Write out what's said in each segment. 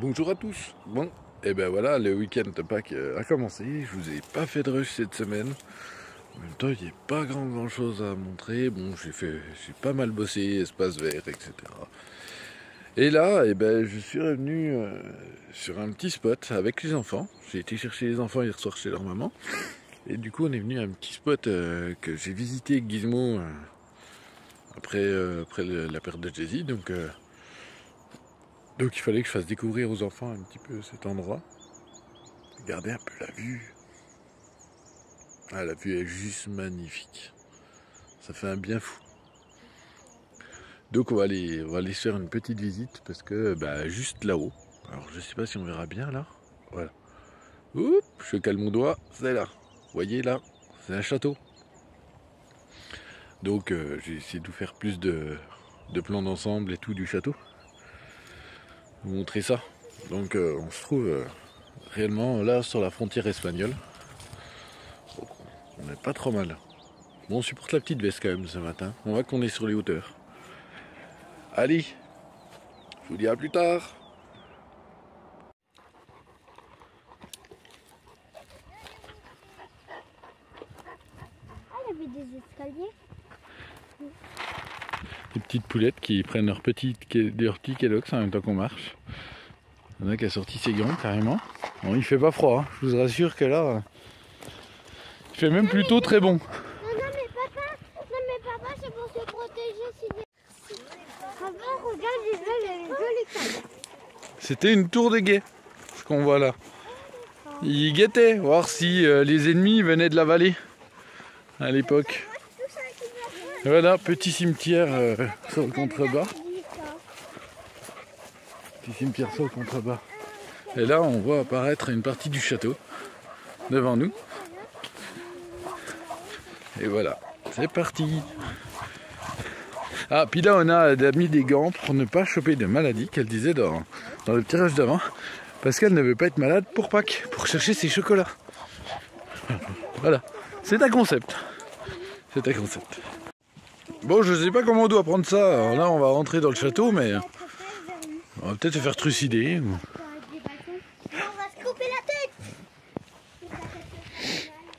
bonjour à tous. Bon, et ben voilà, le week-end de Pâques a commencé. Je vous ai pas fait de rush cette semaine. En même temps, il n'y a pas grand chose à montrer. Bon, j'ai pas mal bossé, espace vert, etc. Et là, et ben, je suis revenu sur un petit spot avec les enfants. J'ai été chercher les enfants hier soir chez leur maman. Et du coup, on est venu à un petit spot que j'ai visité avec Gizmo après la perte de Jay-Z. Donc il fallait que je fasse découvrir aux enfants un petit peu cet endroit. Regardez un peu la vue. Ah, la vue est juste magnifique. Ça fait un bien fou. Donc on va aller se faire une petite visite parce que juste là-haut. Alors je sais pas si on verra bien là. Voilà. Oups, je cale mon doigt, c'est là. Vous voyez là, c'est un château. Donc j'ai essayé de vous faire plus de plans d'ensemble et tout du château. Vous montrer ça. Donc on se trouve réellement là sur la frontière espagnole. Donc, on n'est pas trop mal. Bon, on supporte la petite veste quand même ce matin. On voit qu'on est sur les hauteurs. Allez, je vous dis à plus tard. Ah, il y avait des escaliers. Des petites poulettes qui prennent leur petits Kellogg's en même temps qu'on marche. Il y en a qui a sorti ses gants carrément. Bon, il fait pas froid, hein. Je vous rassure que là, il fait même plutôt très bon. Non, mais papa, c'est pour se protéger. Papa, regarde, il y a une jolie caille. C'était une tour de guet, ce qu'on voit là. Il guettait, voir si les ennemis venaient de la vallée à l'époque. Voilà, petit cimetière sur le contrebas. Petit cimetière sur le contrebas. Et là, on voit apparaître une partie du château devant nous. Et voilà, c'est parti. Ah, puis là, on a mis des gants pour ne pas choper de maladie, qu'elle disait dans le tirage d'avant. Parce qu'elle ne veut pas être malade pour Pâques, pour chercher ses chocolats. Voilà, c'est un concept. C'est un concept. Bon, je sais pas comment on doit prendre ça. Alors là, on va rentrer dans le château, mais on va peut-être se faire trucider. On va se couper la tête.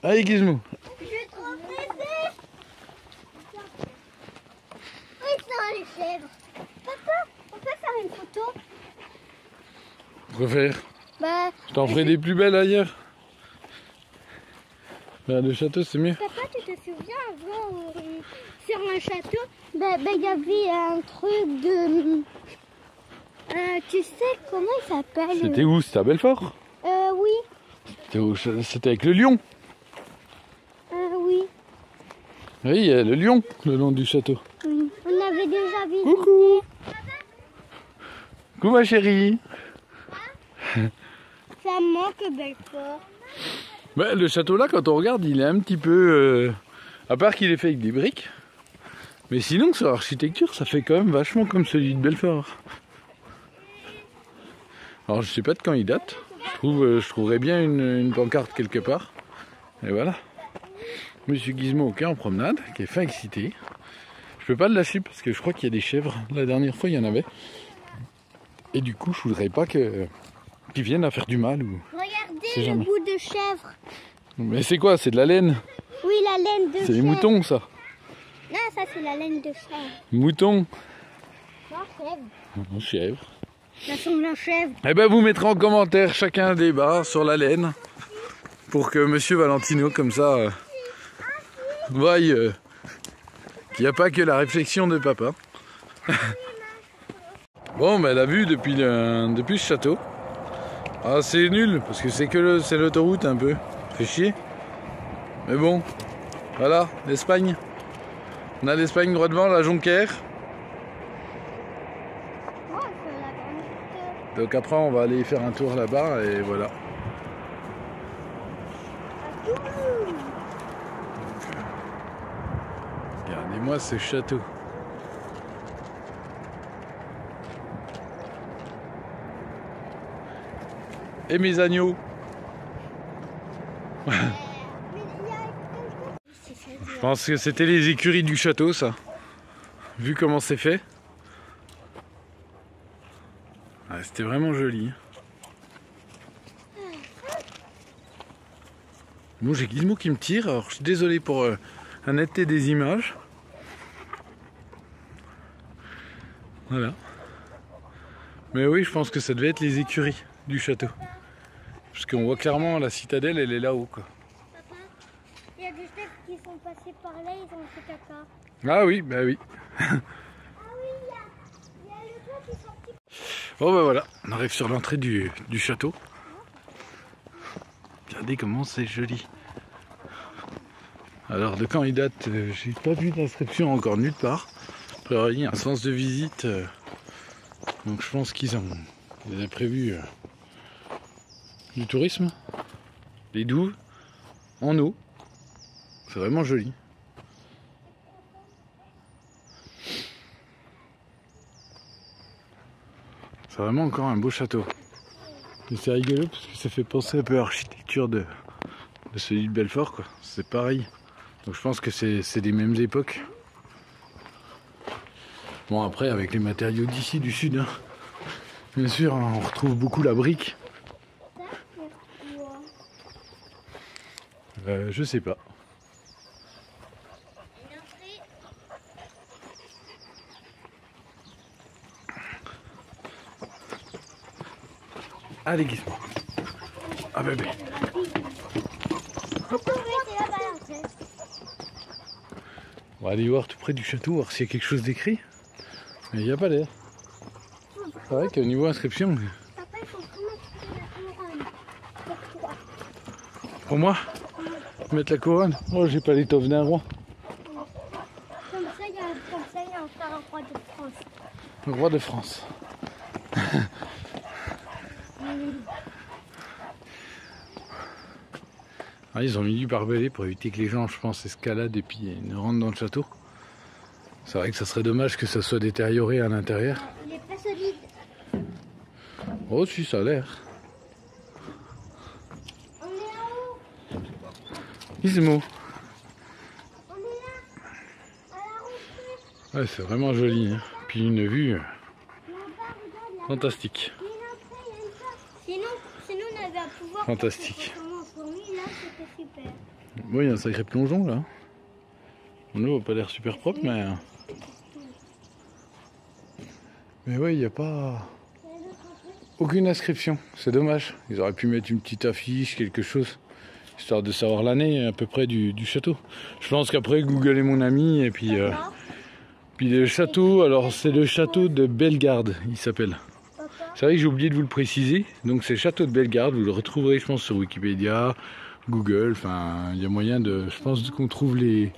Allez, Gizmo. Je suis trop pressée. Oui, c'est les chèvres. Papa, on peut faire une photo? Quoi faire? Bah, Je t'en ferai des plus belles ailleurs. Là, le château, c'est mieux. papa, tu te souviens avant, sur un château, il y avait un truc de... tu sais comment il s'appelle? C'était où? C'était à Belfort? Oui. C'était avec le lion. Oui. Oui, il y a le lion, le long du château. Oui. On avait déjà visité. Coucou. Coucou ma chérie. Ça manque Belfort. Bah, le château là, quand on regarde, il est un petit peu... à part qu'il est fait avec des briques. Mais sinon, sur l'architecture, ça fait quand même vachement comme celui de Belfort. Alors je sais pas de quand il date. Je trouverais bien une pancarte quelque part. Et voilà. Monsieur Gizmo qui est en promenade, qui est fin excité. Je peux pas le lâcher parce que je crois qu'il y a des chèvres. La dernière fois, il y en avait. Et du coup, je voudrais pas qu'ils viennent à faire du mal. Regardez le bout de chèvre. Mais c'est quoi? C'est de la laine? Oui, la laine de chèvre. C'est les moutons, ça. Non, ça c'est la laine de chèvre. Mouton. Non, chèvre. Chèvre. Ça semble un chèvre. Eh ben, vous mettrez en commentaire chacun un débat sur la laine. Pour que Monsieur Valentino, comme ça, voie qu'il n'y a pas que la réflexion de papa. Bon, ben la vue depuis ce château. Ah, c'est nul, parce que c'est l'autoroute un peu. Fait chier. Mais bon, voilà, l'Espagne. On a l'Espagne droit devant, la Jonquière. Donc après, on va aller faire un tour là-bas et voilà. Regardez-moi ce château. Et mes agneaux. Je pense que c'était les écuries du château, ça. Vu comment c'est fait. Ouais, c'était vraiment joli. Bon, j'ai Gizmo qui me tire, alors je suis désolé pour la netteté des images. Voilà. Mais oui, je pense que ça devait être les écuries du château. Parce qu'on voit clairement la citadelle, elle est là-haut, quoi. Papa, il y a des chefs qui sont passés par là, ils ont fait caca. Ah oui, bah oui. Ah oui, il y a le toit qui est sorti. Bon bah voilà, on arrive sur l'entrée du château. Regardez comment c'est joli. Alors de quand il date, j'ai pas vu d'inscription encore nulle part. Alors, il y a un sens de visite. Donc je pense qu'ils ont prévu du tourisme. Les douves en eau. C'est vraiment joli. C'est vraiment encore un beau château. Et c'est rigolo parce que ça fait penser un peu à l'architecture de celui de Belfort, quoi. C'est pareil. Donc je pense que c'est des mêmes époques. Bon, après avec les matériaux d'ici, du sud, hein. Bien sûr, hein, on retrouve beaucoup la brique. Je sais pas. Allez, Gizmo. Ah bébé. On va aller voir tout près du château, voir s'il y a quelque chose d'écrit. Mais il n'y a pas l'air. C'est vrai qu'au niveau inscription... Papa, il faut mettre la couronne. Pour toi. Pour moi, mettre la couronne. Oh, j'ai pas l'étoffe d'un roi. Comme ça, il y a encore un roi de France. Le roi de France. Ah, ils ont mis du barbelé pour éviter que les gens, je pense, escaladent et puis ne rentrent dans le château. C'est vrai que ça serait dommage que ça soit détérioré à l'intérieur. Il est pas solide. Oh si, ça a l'air. On est en haut. Gizmo. On est là. À la rentrée. Ouais, c'est vraiment joli. Hein. Puis une vue fantastique. Sinon, on avait un pouvoir. Fantastique. Là, c'était super. Bon, il y a un sacré plongeon là. L'eau n'a pas l'air super propre, mais... Mais ouais, il n'y a pas... aucune inscription. C'est dommage. Ils auraient pu mettre une petite affiche, quelque chose, histoire de savoir l'année à peu près du château. Je pense qu'après, Google est mon ami, et puis... puis le château, alors c'est le château de Bellegarde, il s'appelle. C'est vrai que j'ai oublié de vous le préciser. Donc c'est le château de Bellegarde, vous le retrouverez je pense sur Wikipédia, Google, enfin il y a moyen de... Je pense qu'on trouve les...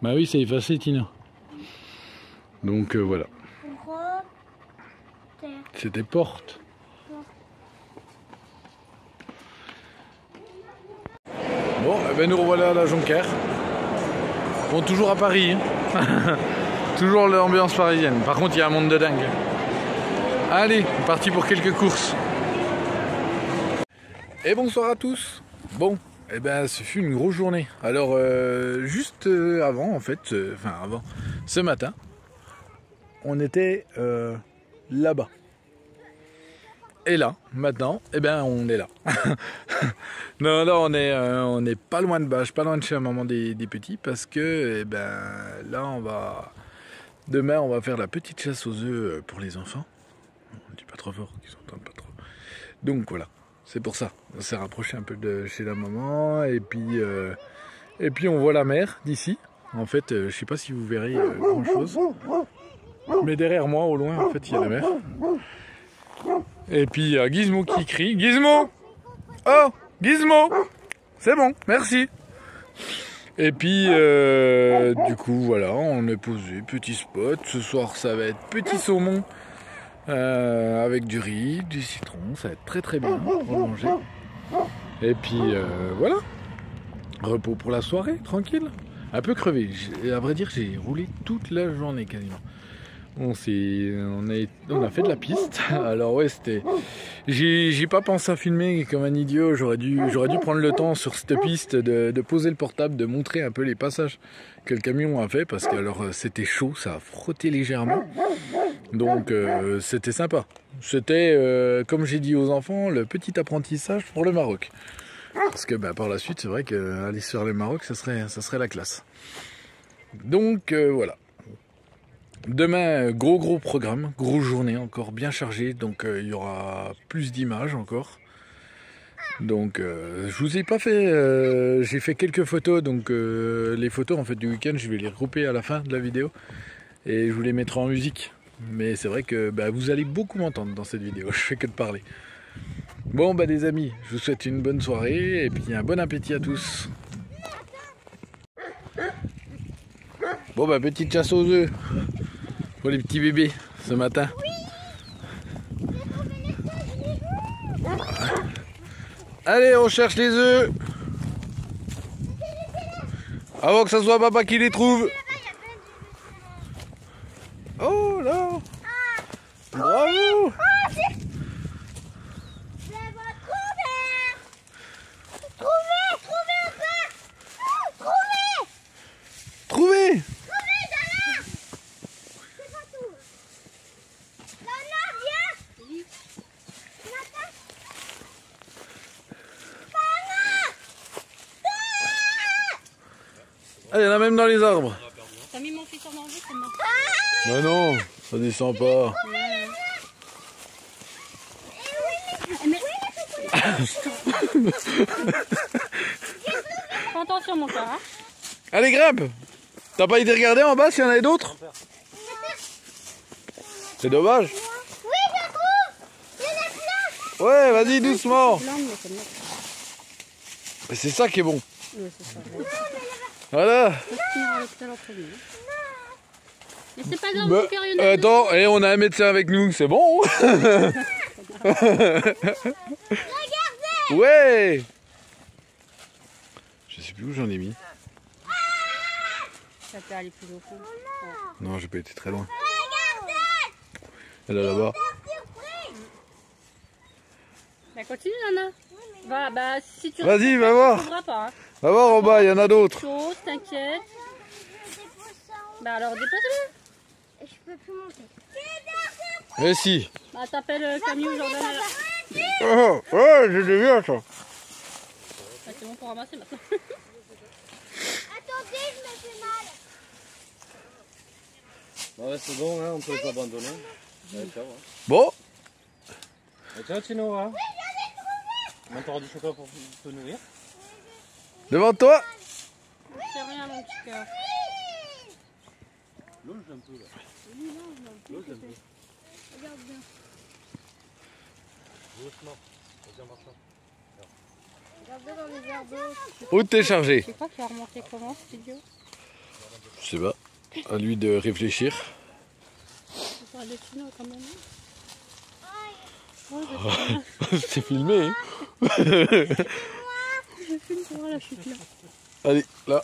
Bah oui, c'est effacé Tina. Donc voilà. C'est des portes. Bon, eh ben nous revoilà à la Jonquière. Bon, toujours à Paris. Hein. Toujours l'ambiance parisienne. Par contre, il y a un monde de dingue. Allez, parti pour quelques courses. Et bonsoir à tous. Bon, eh ben, ce fut une grosse journée. Alors, juste avant, en fait, avant, ce matin, on était là-bas. Et là, maintenant, eh ben, on est là. Non, là, on est pas loin de Bâche, pas loin de chez la maman des petits, parce que, eh ben, là, demain, on va faire la petite chasse aux œufs pour les enfants. On dit pas trop fort, qu'ils s'entendent pas trop. Donc voilà, c'est pour ça. On s'est rapproché un peu de chez la maman, et puis on voit la mer d'ici. En fait, je sais pas si vous verrez grand chose, mais derrière moi, au loin, en fait, il y a la mer. Et puis il y a Gizmo qui crie. Gizmo! Oh! Gizmo! C'est bon, merci! Et puis, du coup, voilà, on est posé, petit spot. Ce soir, ça va être petit saumon avec du riz, du citron. Ça va être très très bien pour manger. Et puis, voilà. Repos pour la soirée, tranquille. Un peu crevé. À vrai dire, j'ai roulé toute la journée quasiment. On a fait de la piste. Alors ouais, j'ai pas pensé à filmer comme un idiot. J'aurais dû prendre le temps sur cette piste de poser le portable, de montrer un peu les passages que le camion a fait, parce que alors c'était chaud, ça a frotté légèrement. Donc c'était sympa. C'était comme j'ai dit aux enfants, le petit apprentissage pour le Maroc. Parce que par la suite, c'est vrai qu'aller se faire le Maroc, ça serait la classe. Donc voilà. Demain, gros programme, grosse journée, encore bien chargée. Donc il y aura plus d'images encore. Donc je vous ai pas fait, j'ai fait quelques photos. Donc les photos en fait du week-end, je vais les regrouper à la fin de la vidéo. Et je vous les mettrai en musique. Mais c'est vrai que vous allez beaucoup m'entendre dans cette vidéo. Je fais que de parler. Bon les amis, je vous souhaite une bonne soirée. Et puis un bon appétit à tous. Bon petite chasse aux œufs pour les petits bébés ce matin. Allez, on cherche les œufs avant que ça soit papa qui les trouve. Oh là, bravo. Trouvé. Ah, il y en a même dans les arbres. T'as mis mon fils en danger, c'est mort. Mais non, ça descend pas. Fais attention mon cœur. Hein. Allez, grimpe. T'as pas été regarder en bas s'il y en avait d'autres? C'est dommage. Oui, je trouve. Il y en a plein. Ouais, vas-y, doucement. Blanc, mais c'est mort. Mais c'est ça qui est bon. Oui, c'est ça. Voilà. Je finirai avec ça l'entrevue. Mais c'est pas grave, mon cœur, il y en a Attends, et on a un médecin avec nous, c'est bon? Regardez. Ouais. Je sais plus où j'en ai mis. Ça peut aller plus au fond. Non, j'ai pas été très loin. Regardez. Elle est là-bas. Bah continue, Nana. Va, si tu Vas-y, va voir. tu trouveras pas. Hein. Va voir en bas, il y en a d'autres. Chose, t'inquiète. Je dépose ça en Bah alors dépose-le. Et je peux plus monter. Eh si. Bah t'appelles Camille ou Jordan. Oh, ouais, j'ai bien ça. Bah, c'est bon pour ramasser maintenant. Attendez, je me fais mal. Ouais, c'est bon, hein, on peut pas abandonner. Ouais, ciao, hein. Bon, Ciao, Tino. Hein. On t'aura du chocolat pour te nourrir. devant toi. C'est rien mon petit cœur. L'eau, je l'aime peu, là. L'eau, je l'aime peu. Regarde bien. Doucement. Vas-y, en marchant. Regarde dans les verres d'eau. Où t'es chargé? Tu crois qu'il a remonté comment cet idiot? Je sais pas. À lui de réfléchir. Tu parles de Tino quand même. C'est filmé. Hein. Je filme pour voir la chute là. Allez, là.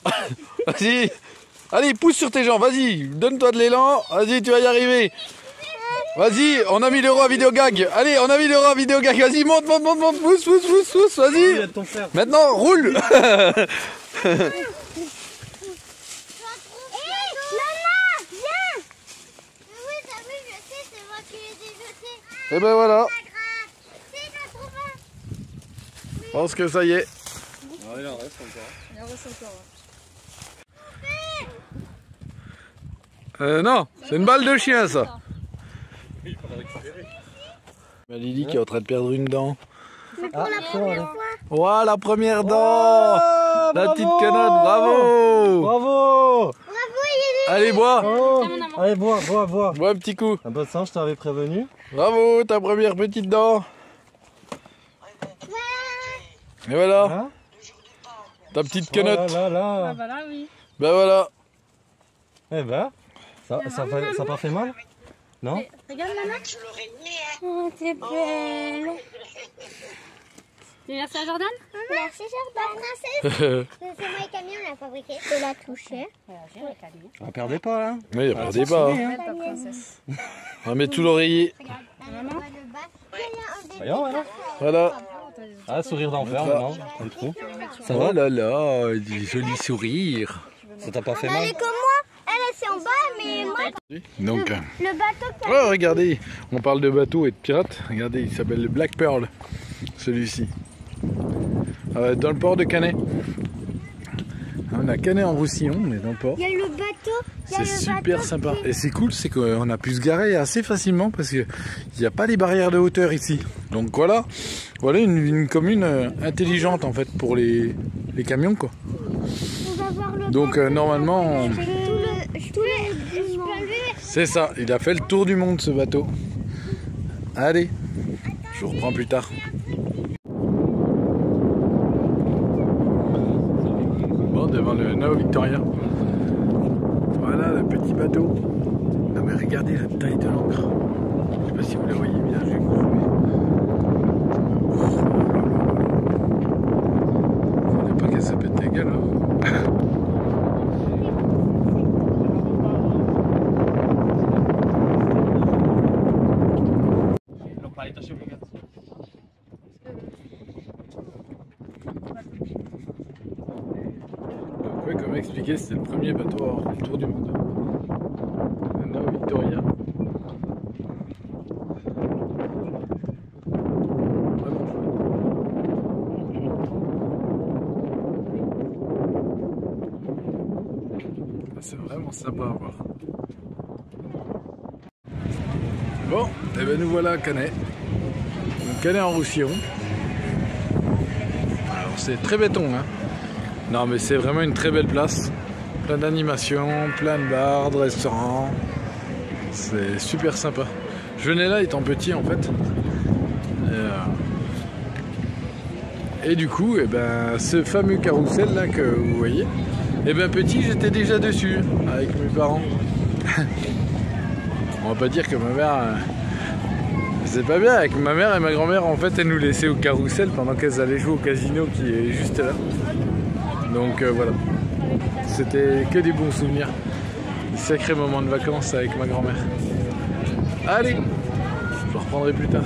Vas-y. Allez, pousse sur tes jambes, vas-y. Donne-toi de l'élan. Vas-y, tu vas y arriver. Vas-y, on a mis l'euro à vidéo gag. Allez, on a mis l'euro à vidéo gag. Vas-y, monte, pousse, vas-y. Il y a ton frère. Maintenant, roule. Nana, viens. Oui, t'as vu, je sais, c'est moi qui les ai jetés. Et ben voilà. Si, je trouve un. Je pense que ça y est. Ah, il en reste encore. Il en reste encore. Non, c'est une balle de chien, ça. Lily qui est en train de perdre une dent. C'est pour la première fois. Ouah, la première dent. La petite canotte, bravo. Bravo. Bravo, il est Allez, bois. Oh. Tiens, mon amour. Allez, bois. Bois un petit coup. Un peu de sang, je t'avais prévenu. Bravo, ta première petite dent. Et voilà, Hein? ta petite Oh canotte. là là Ah là. bah là oui. Ben voilà. Eh ben, ça a pas fait mal? Non? Regarde Nana. Oh t'es belle. Merci à Jordan. Merci, Jordan. C'est moi et Camille, on l'a fabriqué. Je la toucher. Ah, perdez pas, hein. Oui, perdez pas. Hein. Ta princesse. On va mettre tout l'oreiller. Voyons, alors. Voilà. Ah, sourire d'enfer, maintenant. Du coup. Ça Oh va? là là, du joli sourire. Ça t'a pas fait Elle mal? est comme moi. Elle, c'est en bas, mais moi, Donc, le bateau qui oh, regardez, on parle de bateau et de pirates. Regardez, il s'appelle le Black Pearl, celui-ci. dans le port de Canet. On a Canet en Roussillon, on est dans le port. Il y a le bateau. C'est super sympa. Et c'est cool, c'est qu'on a pu se garer assez facilement parce qu'il n'y a pas les barrières de hauteur ici. Donc voilà une commune intelligente en fait pour les camions quoi. On va voir le Donc normalement, c'est ça, il a fait le tour du monde ce bateau. Allez, je vous reprends plus tard. Bon, devant le Nao Victoria. Voilà le petit bateau. Ah mais regardez la taille de l'encre. Je sais pas si vous la voyez bien, je vais vous zoomer. Faudrait pas qu'elle se pète la gueule hein. Donc ouais, comme expliqué, c'était le premier bateau à avoir le tour du monde. Le Nao Victoria. C'est vraiment sympa à voir. Bon, et ben nous voilà à Canet. Canet en Roussillon. Alors c'est très béton hein. Non mais c'est vraiment une très belle place. Plein d'animations, plein de bars, de restaurants. C'est super sympa. Je venais là étant petit en fait. Et du coup, et ben, ce fameux carrousel là que vous voyez, et ben petit j'étais déjà dessus avec mes parents. On va pas dire que ma mère, c'est pas bien, avec ma mère et ma grand-mère en fait elles nous laissaient au carrousel pendant qu'elles allaient jouer au casino qui est juste là. Donc voilà, c'était que des bons souvenirs, des sacrés moments de vacances avec ma grand-mère. Allez, je reprendrai plus tard.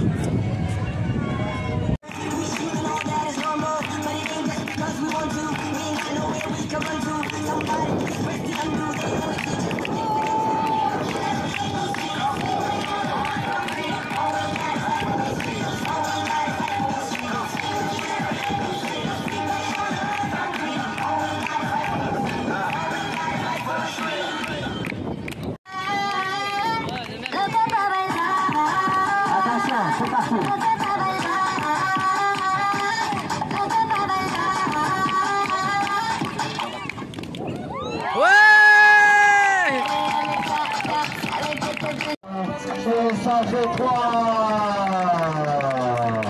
Ça fait 3.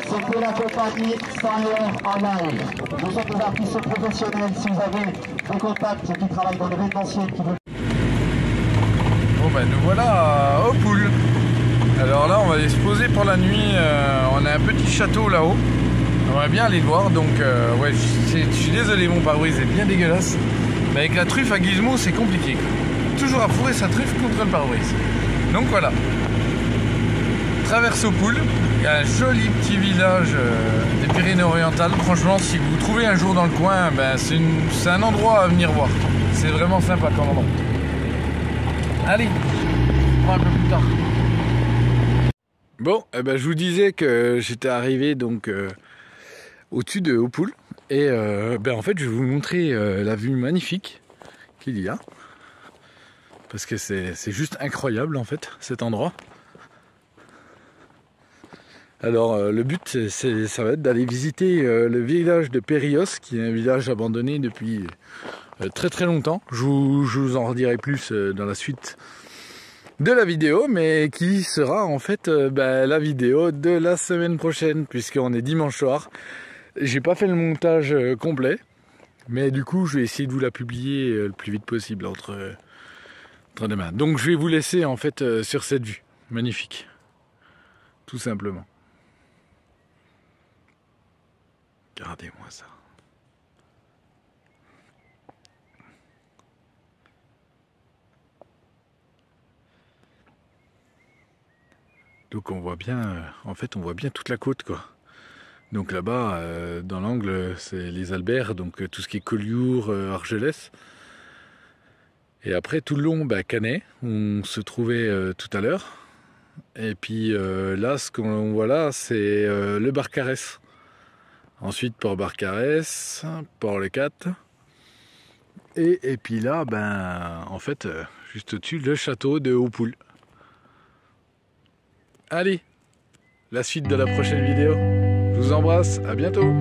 C'était la compagnie Star en live. Nous sommes des artistes professionnels. Si vous avez des contacts qui travaillent dans l'événementiel, qui veulent... Bon ben nous voilà au Pool. Alors là on va aller se poser pour la nuit. On a un petit château là-haut. On va bien aller le voir. Donc ouais, je suis désolé, mon pare-brise est bien dégueulasse. Mais avec la truffe à Gizmo c'est compliqué. Toujours à fourrer sa truffe contre le pare-brise. Donc voilà. Traverse au Pool. Il y a un joli petit village des Pyrénées-Orientales. Franchement, si vous vous trouvez un jour dans le coin, ben, c'est un endroit à venir voir. C'est vraiment sympa comme endroit. Allez, on va un peu plus tard. Bon, eh ben, je vous disais que j'étais arrivé donc au-dessus de Haut-Poul. Et ben, en fait, je vais vous montrer la vue magnifique qu'il y a. Parce que c'est juste incroyable en fait, cet endroit. Alors le but, ça va être d'aller visiter le village de Périos, qui est un village abandonné depuis très très longtemps. Je vous en redirai plus dans la suite de la vidéo, mais qui sera en fait la vidéo de la semaine prochaine, puisqu'on est dimanche soir. J'ai pas fait le montage complet, mais du coup je vais essayer de vous la publier le plus vite possible entre demain. Donc je vais vous laisser en fait sur cette vue magnifique, tout simplement. Regardez-moi ça. Donc on voit bien, en fait on voit bien toute la côte quoi. Donc là-bas, dans l'angle, c'est les Alberts, donc tout ce qui est Collioure, Argelès. Et après tout le long, Canet, où on se trouvait tout à l'heure. Et puis là, ce qu'on voit là, c'est le Barcarès. Ensuite Port Barcarès, Port Le 4. Et puis là, ben, en fait, juste au-dessus, le château de Houpoul. Allez, la suite de la prochaine vidéo. Je vous embrasse, à bientôt.